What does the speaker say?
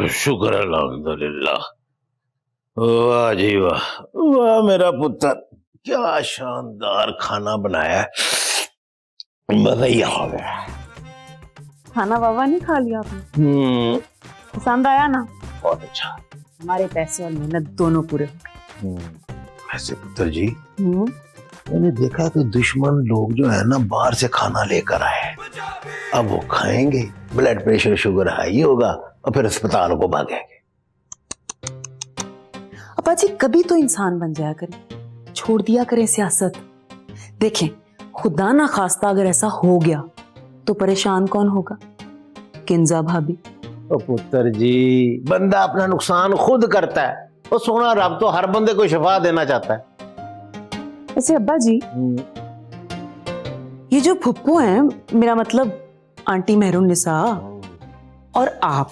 शुक्र अल्हम्दुलिल्लाह। वाह जी वाह, वाह मेरा पुत्र, क्या शानदार खाना बनाया है, मजा ही आ गया। खाना बाबा नहीं खा लिया आपने? पसंद आया ना? बहुत अच्छा। हमारे पैसे और मेहनत दोनों पूरे हो गए। वैसे पुत्र जी, मैंने देखा कि दुश्मन लोग जो है ना बाहर से खाना लेकर आए, अब वो खाएंगे, ब्लड प्रेशर शुगर हाई होगा और फिर अस्पताल को भागेंगे। अब्बा जी कभी तो इंसान बन जाया करें, छोड़ दिया करें सियासत। देखें, खुदा ना खास्ता अगर ऐसा हो गया तो परेशान कौन होगा? किंजा भाभी। तो पुत्र जी, बंदा अपना नुकसान खुद करता है, वो सोना रब तो हर बंदे को शिफा देना चाहता है। वैसे अब्बा जी, ये जो फुप्पू हैं, मेरा मतलब आंटी मेहरुन्निसा और आप,